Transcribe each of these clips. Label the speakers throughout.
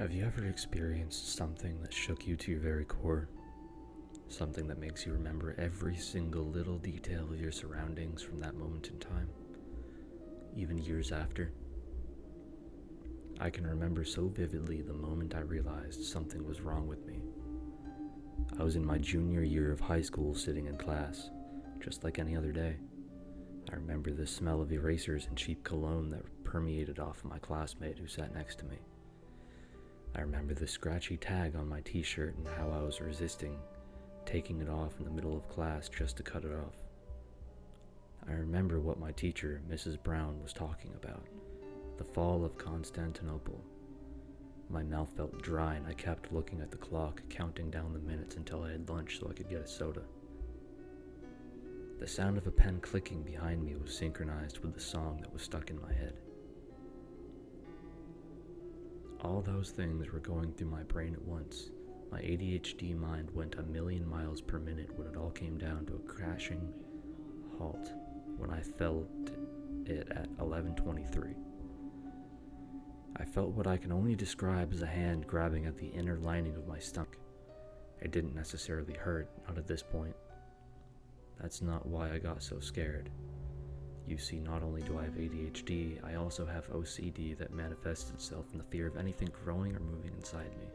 Speaker 1: Have you ever experienced something that shook you to your very core? Something that makes you remember every single little detail of your surroundings from that moment in time, even years after? I can remember so vividly the moment I realized something was wrong with me. I was in my junior year of high school sitting in class, just like any other day. I remember the smell of erasers and cheap cologne that permeated off of my classmate who sat next to me. I remember the scratchy tag on my t-shirt and how I was resisting taking it off in the middle of class just to cut it off. I remember what my teacher, Mrs. Brown, was talking about, the fall of Constantinople. My mouth felt dry and I kept looking at the clock, counting down the minutes until I had lunch so I could get a soda. The sound of a pen clicking behind me was synchronized with the song that was stuck in my head. All those things were going through my brain at once. My ADHD mind went a million miles per minute when it all came down to a crashing halt when I felt it at 11:23. I felt what I can only describe as a hand grabbing at the inner lining of my stomach. It didn't necessarily hurt, not at this point. That's not why I got so scared. You see, not only do I have ADHD, I also have OCD that manifests itself in the fear of anything growing or moving inside me.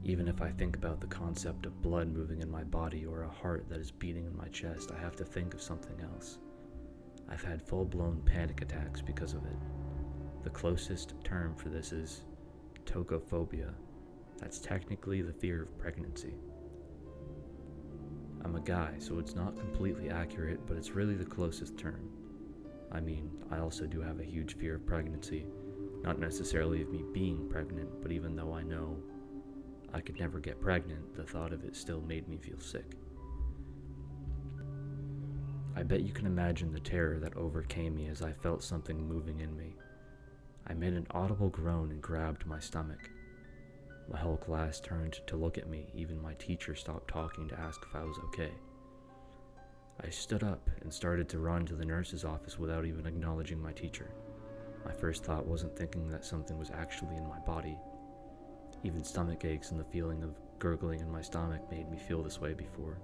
Speaker 1: Even if I think about the concept of blood moving in my body or a heart that is beating in my chest, I have to think of something else. I've had full-blown panic attacks because of it. The closest term for this is tocophobia. That's technically the fear of pregnancy. I'm a guy, so it's not completely accurate, but it's really the closest term. I mean, I also do have a huge fear of pregnancy, not necessarily of me being pregnant, but even though I know I could never get pregnant, the thought of it still made me feel sick. I bet you can imagine the terror that overcame me as I felt something moving in me. I made an audible groan and grabbed my stomach. My whole class turned to look at me, even my teacher stopped talking to ask if I was okay. I stood up and started to run to the nurse's office without even acknowledging my teacher. My first thought wasn't thinking that something was actually in my body. Even stomach aches and the feeling of gurgling in my stomach made me feel this way before.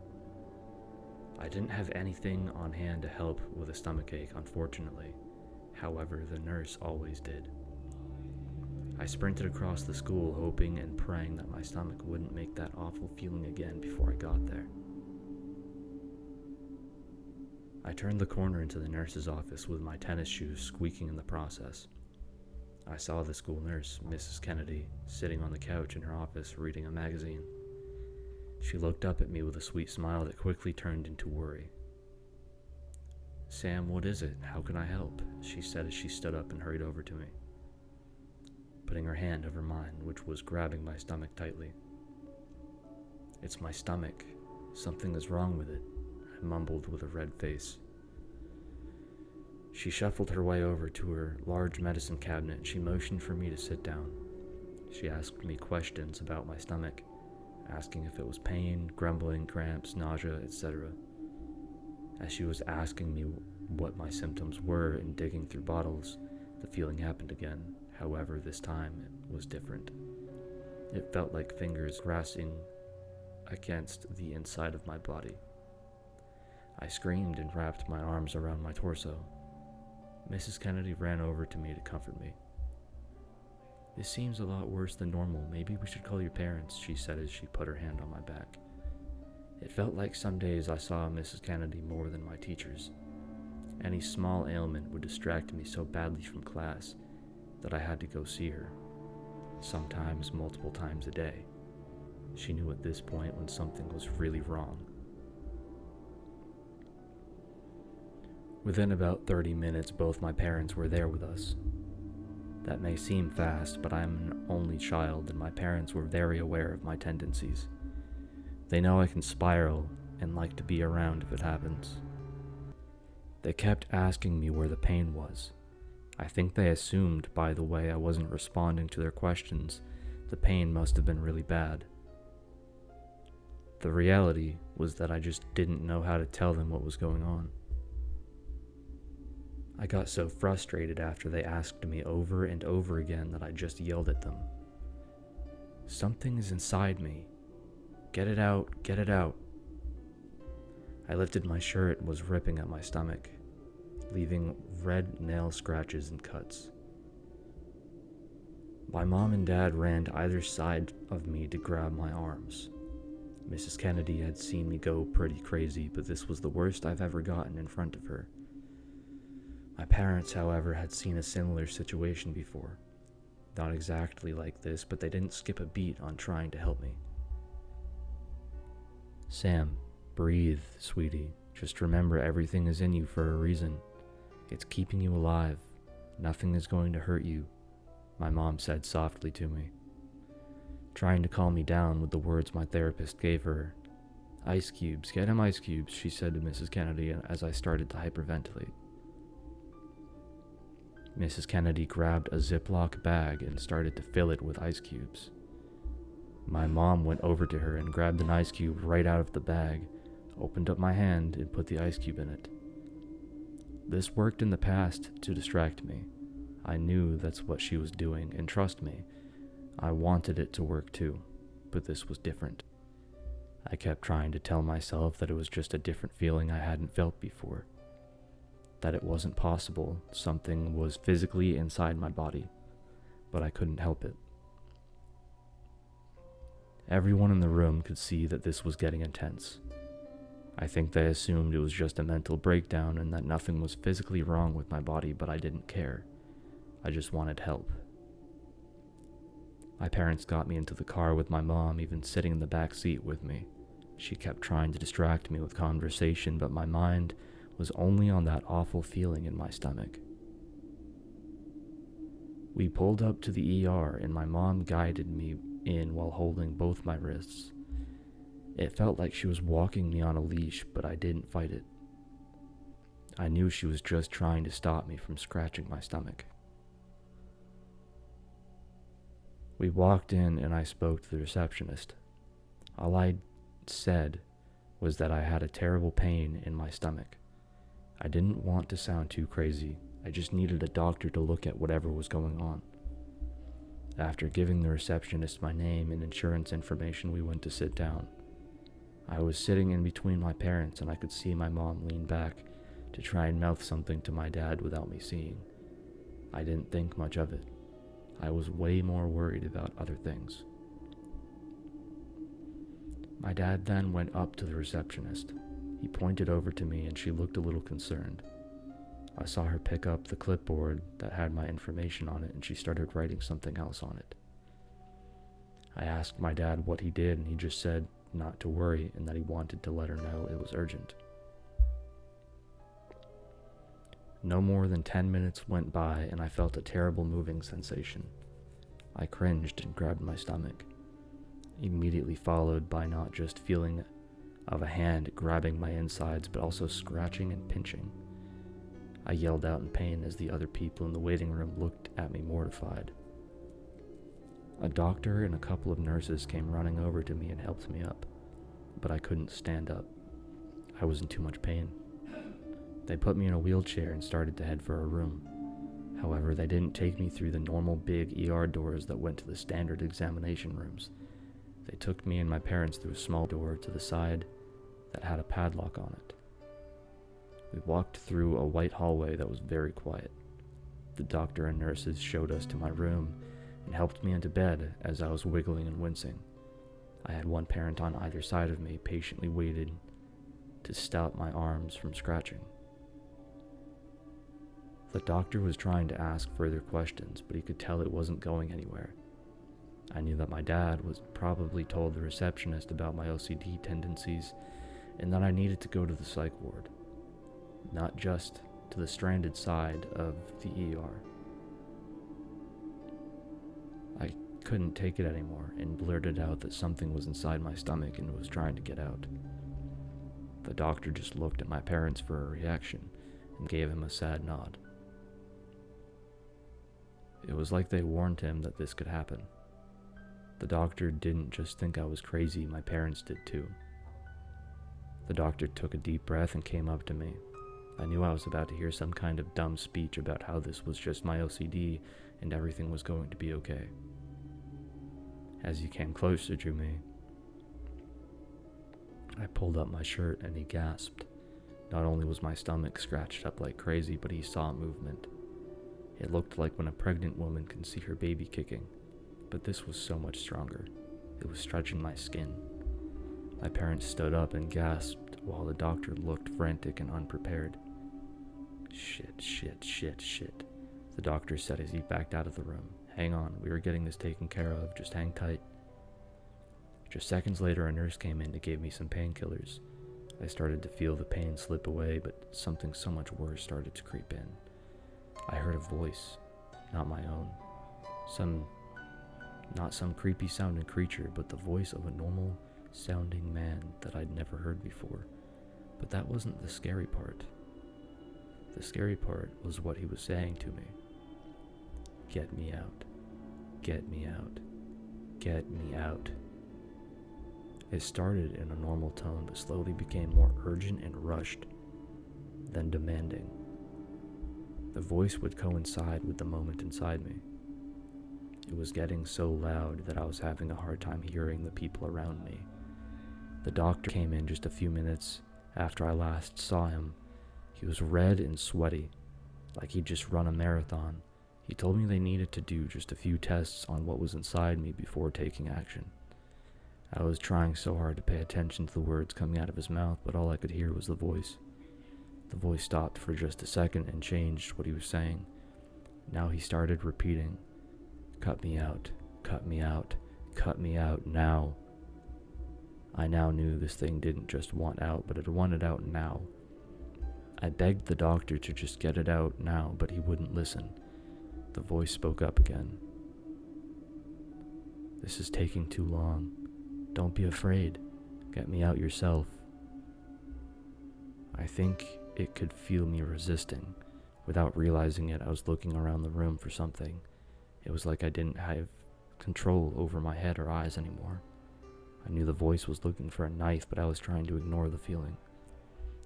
Speaker 1: I didn't have anything on hand to help with a stomach ache, unfortunately. However, the nurse always did. I sprinted across the school, hoping and praying that my stomach wouldn't make that awful feeling again before I got there. I turned the corner into the nurse's office with my tennis shoes squeaking in the process. I saw the school nurse, Mrs. Kennedy, sitting on the couch in her office reading a magazine. She looked up at me with a sweet smile that quickly turned into worry. "Sam, what is it? How can I help?" she said as she stood up and hurried over to me, putting her hand over mine, which was grabbing my stomach tightly. "It's my stomach. Something is wrong with it," I mumbled with a red face. She shuffled her way over to her large medicine cabinet and she motioned for me to sit down. She asked me questions about my stomach, asking if it was pain, grumbling, cramps, nausea, etc. As she was asking me what my symptoms were and digging through bottles, the feeling happened again. However, this time it was different. It felt like fingers grasping against the inside of my body. I screamed and wrapped my arms around my torso. Mrs. Kennedy ran over to me to comfort me. "This seems a lot worse than normal. Maybe we should call your parents," she said as she put her hand on my back. It felt like some days I saw Mrs. Kennedy more than my teachers. Any small ailment would distract me so badly from class that I had to go see her, sometimes multiple times a day. She knew at this point when something was really wrong. Within about 30 minutes, both my parents were there with us. That may seem fast, but I'm an only child and my parents were very aware of my tendencies. They know I can spiral and like to be around if it happens. They kept asking me where the pain was. I think they assumed by the way I wasn't responding to their questions, the pain must have been really bad. The reality was that I just didn't know how to tell them what was going on. I got so frustrated after they asked me over and over again that I just yelled at them. "Something is inside me. Get it out, get it out." I lifted my shirt and was ripping at my stomach, leaving red nail scratches and cuts. My mom and dad ran to either side of me to grab my arms. Mrs. Kennedy had seen me go pretty crazy, but this was the worst I've ever gotten in front of her. My parents, however, had seen a similar situation before. Not exactly like this, but they didn't skip a beat on trying to help me. "Sam, breathe, sweetie. Just remember everything is in you for a reason. It's keeping you alive. Nothing is going to hurt you," my mom said softly to me, trying to calm me down with the words my therapist gave her. "Ice cubes, get him ice cubes," she said to Mrs. Kennedy as I started to hyperventilate. Mrs. Kennedy grabbed a Ziploc bag and started to fill it with ice cubes. My mom went over to her and grabbed an ice cube right out of the bag, opened up my hand, and put the ice cube in it. This worked in the past to distract me. I knew that's what she was doing, and trust me, I wanted it to work too, but this was different. I kept trying to tell myself that it was just a different feeling I hadn't felt before, that it wasn't possible, something was physically inside my body, but I couldn't help it. Everyone in the room could see that this was getting intense. I think they assumed it was just a mental breakdown and that nothing was physically wrong with my body, but I didn't care. I just wanted help. My parents got me into the car with my mom, even sitting in the back seat with me. She kept trying to distract me with conversation, but my mind was only on that awful feeling in my stomach. We pulled up to the ER and my mom guided me in while holding both my wrists. It felt like she was walking me on a leash, but I didn't fight it. I knew she was just trying to stop me from scratching my stomach. We walked in and I spoke to the receptionist. All I said was that I had a terrible pain in my stomach. I didn't want to sound too crazy. I just needed a doctor to look at whatever was going on. After giving the receptionist my name and insurance information, we went to sit down. I was sitting in between my parents and I could see my mom lean back to try and mouth something to my dad without me seeing. I didn't think much of it. I was way more worried about other things. My dad then went up to the receptionist. He pointed over to me and she looked a little concerned. I saw her pick up the clipboard that had my information on it and she started writing something else on it. I asked my dad what he did and he just said not to worry and that he wanted to let her know it was urgent. No more than 10 minutes went by and I felt a terrible moving sensation. I cringed and grabbed my stomach, immediately followed by not just feeling of a hand grabbing my insides but also scratching and pinching. I yelled out in pain as the other people in the waiting room looked at me mortified. A doctor and a couple of nurses came running over to me and helped me up, but I couldn't stand up. I was in too much pain. They put me in a wheelchair and started to head for a room. However, they didn't take me through the normal big ER doors that went to the standard examination rooms. They took me and my parents through a small door to the side that had a padlock on it. We walked through a white hallway that was very quiet. The doctor and nurses showed us to my room and helped me into bed as I was wiggling and wincing. I had one parent on either side of me, patiently waited to stop my arms from scratching. The doctor was trying to ask further questions, but he could tell it wasn't going anywhere. I knew that my dad was probably told the receptionist about my OCD tendencies and that I needed to go to the psych ward, not just to the stranded side of the ER. I couldn't take it anymore and blurted out that something was inside my stomach and was trying to get out. The doctor just looked at my parents for a reaction and gave him a sad nod. It was like they warned him that this could happen. The doctor didn't just think I was crazy, my parents did too. The doctor took a deep breath and came up to me. I knew I was about to hear some kind of dumb speech about how this was just my OCD and everything was going to be okay. As he came closer to me, I pulled up my shirt and he gasped. Not only was my stomach scratched up like crazy, but he saw movement. It looked like when a pregnant woman can see her baby kicking, but this was so much stronger. It was stretching my skin. My parents stood up and gasped while the doctor looked frantic and unprepared. Shit. The doctor said as he backed out of the room. Hang on, we were getting this taken care of, just hang tight. Just seconds later, a nurse came in to give me some painkillers. I started to feel the pain slip away, but something so much worse started to creep in. I heard a voice, not my own. Not some creepy sounding creature, but the voice of a normal sounding man that I'd never heard before. But that wasn't the scary part. The scary part was what he was saying to me. Get me out. Get me out. Get me out. It started in a normal tone, but slowly became more urgent and rushed, then demanding. The voice would coincide with the moment inside me. It was getting so loud that I was having a hard time hearing the people around me. The doctor came in just a few minutes after I last saw him. He was red and sweaty, like he'd just run a marathon. He told me they needed to do just a few tests on what was inside me before taking action. I was trying so hard to pay attention to the words coming out of his mouth, but all I could hear was the voice. The voice stopped for just a second and changed what he was saying. Now he started repeating, "Cut me out, cut me out, cut me out now." I now knew this thing didn't just want out, but it wanted out now. I begged the doctor to just get it out now, but he wouldn't listen. The voice spoke up again. "This is taking too long. Don't be afraid. Get me out yourself." I think it could feel me resisting. Without realizing it, I was looking around the room for something. It was like I didn't have control over my head or eyes anymore. I knew the voice was looking for a knife, but I was trying to ignore the feeling.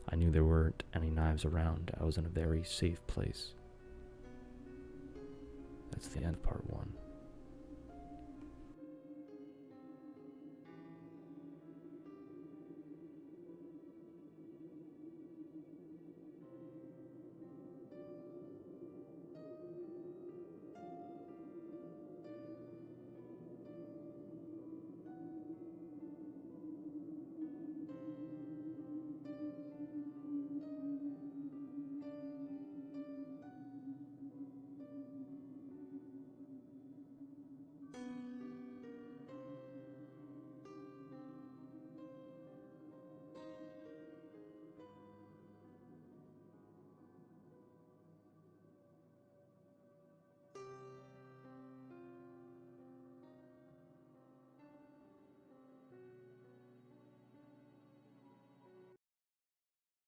Speaker 1: I knew there weren't any knives around. I was in a very safe place. That's the end of part 1.